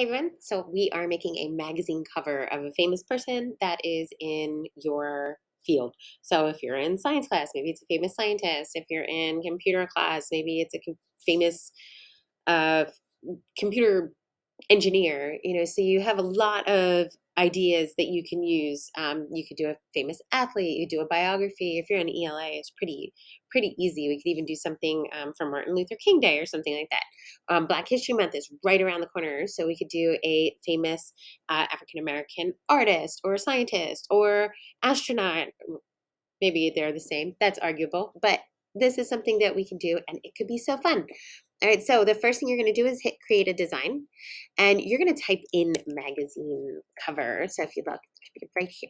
Hey everyone, so we are making a magazine cover of a famous person that is in your field. So if you're in science class, maybe it's a famous scientist. If you're in computer class, maybe it's a famous uh, computer engineer, so you have a lot of ideas that you can use. You could do a famous athlete, you do a biography. If you're in ELA, it's pretty easy. We could even do something from Martin Luther King Day or something like that. Black History Month is right around the corner, so we could do a famous African American artist or scientist or astronaut. Maybe they're the same. That's arguable, but this is something that we can do, and it could be so fun. All right, so the first thing you're going to do is hit create a design, and you're going to type in magazine cover. So if you look, it should be right here.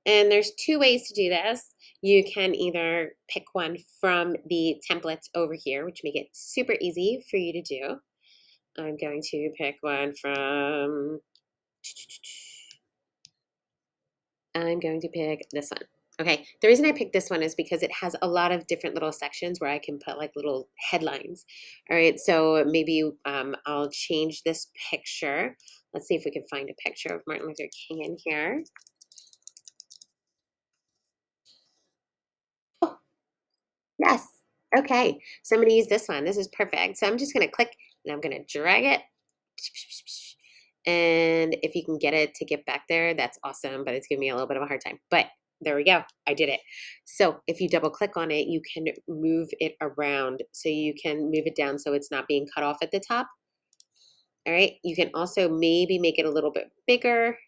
And there's two ways to do this. You can either pick one from the templates over here, which make it super easy for you to do. I'm going to pick one from, I'm going to pick this one. Okay, the reason I picked this one is because it has a lot of different little sections where I can put like little headlines. All right, so maybe I'll change this picture. Let's see if we can find a picture of Martin Luther King in here. Oh, yes. Okay, so I'm going to use this one. This is perfect. So I'm just going to click and I'm going to drag it. And if you can get it to get back there, that's awesome, but it's giving me a little bit of a hard time. But there we go. I did it. So if you double click on it, you can move it around. So you can move it down so it's not being cut off at the top. All right. You can also maybe make it a little bit bigger.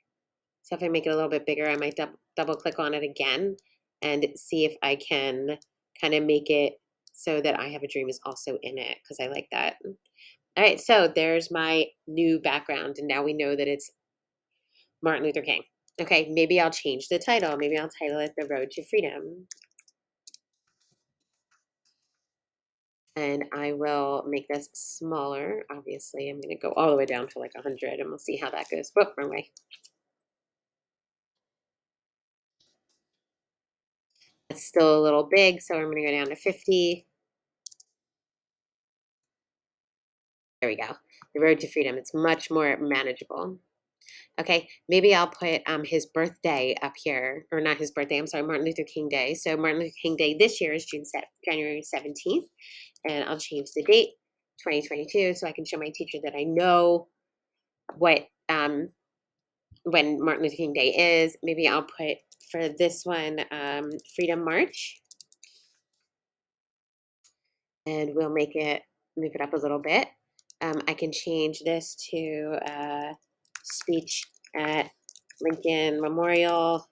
So if I make it a little bit bigger, I might double click on it again and see if I can kind of make it so that I Have a Dream is also in it, because I like that. All right, so there's my new background, and now we know that it's Martin Luther King. Okay, maybe I'll change the title. Maybe I'll title it The Road to Freedom. And I will make this smaller. Obviously, I'm going to go all the way down to like 100, and we'll see how that goes. Whoop, wrong way. It's still a little big, so I'm going to go down to 50. There we go. The Road to Freedom. It's much more manageable. Okay, maybe I'll put his birthday up here, or not his birthday, I'm sorry, Martin Luther King Day. So Martin Luther King Day this year is January 17th, and I'll change the date, 2022, so I can show my teacher that I know what when Martin Luther King Day is. Maybe I'll put for this one Freedom March, and we'll move it up a little bit. I can change this to speech at Lincoln Memorial.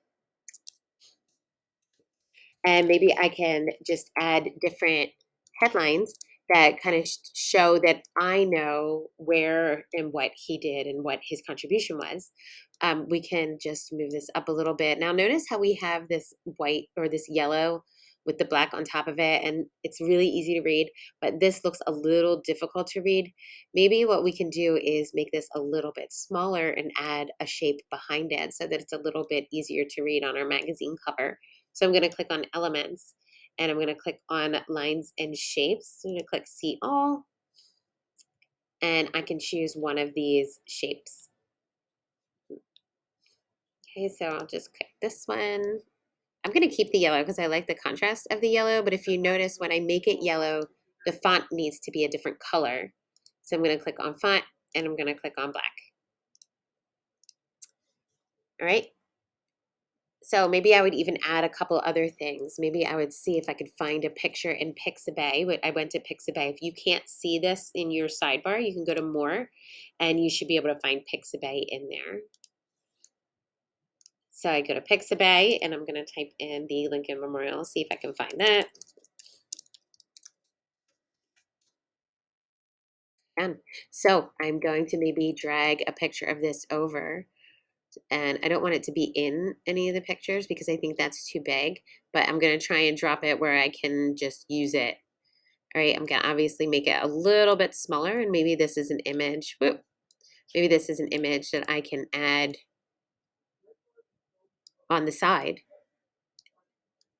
And maybe I can just add different headlines that kind of show that I know where and what he did and what his contribution was. We can just move this up a little bit. Now notice how we have this white or this yellow with the black on top of it, and it's really easy to read, but this looks a little difficult to read. Maybe what we can do is make this a little bit smaller and add a shape behind it so that it's a little bit easier to read on our magazine cover. So I'm going to click on Elements, and I'm going to click on Lines and Shapes. I'm going to click See All, and I can choose one of these shapes. Okay, so I'll just click this one. I'm going to keep the yellow because I like the contrast of the yellow, but if you notice when I make it yellow, the font needs to be a different color. So I'm going to click on Font, and I'm going to click on Black. All right. So maybe I would even add a couple other things. Maybe I would see if I could find a picture in Pixabay. I went to Pixabay. If you can't see this in your sidebar, you can go to More, and you should be able to find Pixabay in there. So I go to Pixabay, and I'm going to type in the Lincoln Memorial, see if I can find that. So I'm going to maybe drag a picture of this over, and I don't want it to be in any of the pictures because I think that's too big, but I'm going to try and drop it where I can just use it. All right, I'm going to obviously make it a little bit smaller, and maybe this is an image. Whoop. Maybe this is an image that I can add on the side.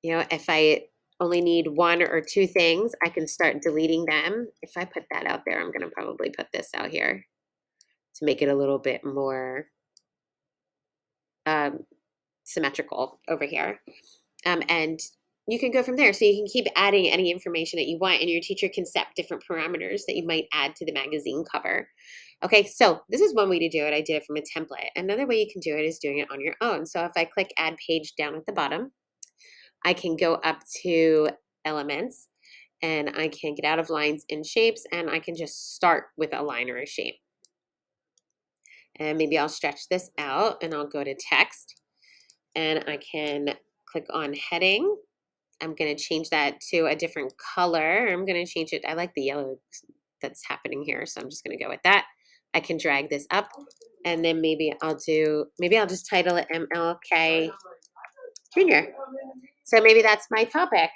You know, if I only need one or two things, I can start deleting them. If I put that out there, I'm going to probably put this out here to make it a little bit more um, symmetrical over here. And you can go from there. So you can keep adding any information that you want, and your teacher can set different parameters that you might add to the magazine cover. Okay, so this is one way to do it. I did it from a template. Another way you can do it is doing it on your own. So if I click Add Page down at the bottom, I can go up to Elements, and I can get out of lines and shapes, and I can just start with a line or a shape. And maybe I'll stretch this out, and I'll go to Text, and I can click on Heading. I'm going to change that to a different color. I'm going to change it. I like the yellow that's happening here, so I'm just going to go with that. I can drag this up, and then maybe I'll just title it MLK Junior. So maybe that's my topic.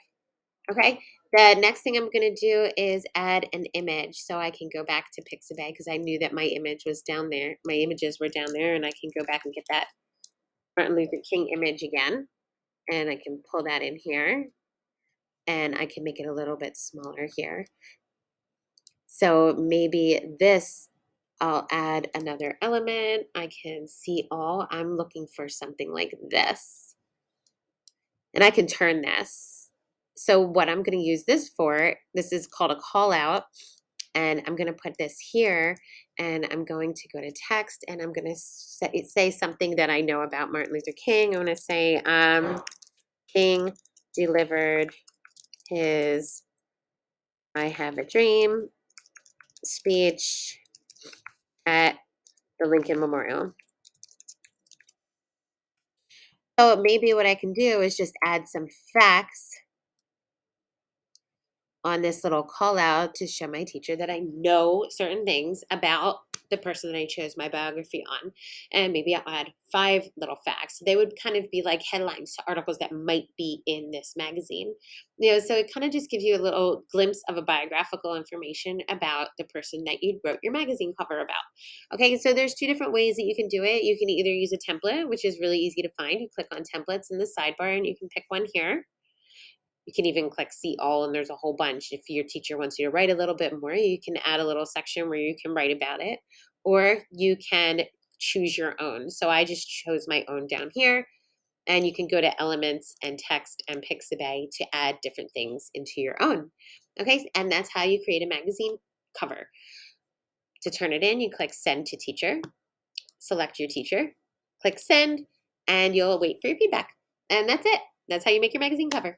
Okay. The next thing I'm going to do is add an image. So I can go back to Pixabay because I knew that my image was down there. My images were down there, and I can go back and get that Martin Luther King image again. And I can pull that in here, and I can make it a little bit smaller here. So maybe this, I'll add another element. I can see all. I'm looking for something like this. And I can turn this. So what I'm going to use this for, this is called a call out. And I'm going to put this here, and I'm going to go to text, and I'm going to say something that I know about Martin Luther King. I'm going to say, King delivered his I Have a Dream speech at the Lincoln Memorial. So maybe what I can do is just add some facts on this little call out to show my teacher that I know certain things about the person that I chose my biography on. And maybe I'll add 5 little facts. They would kind of be like headlines to articles that might be in this magazine. So it kind of just gives you a little glimpse of a biographical information about the person that you wrote your magazine cover about. Okay, so there's 2 different ways that you can do it. You can either use a template, which is really easy to find. You click on templates in the sidebar, and you can pick one here. You can even click see all, and there's a whole bunch. If your teacher wants you to write a little bit more, you can add a little section where you can write about it, or you can choose your own. So I just chose my own down here, and you can go to Elements and Text and Pixabay to add different things into your own. Okay, and that's how you create a magazine cover. To turn it in, you click Send to Teacher, select your teacher, click Send, and you'll wait for your feedback. And that's it. That's how you make your magazine cover.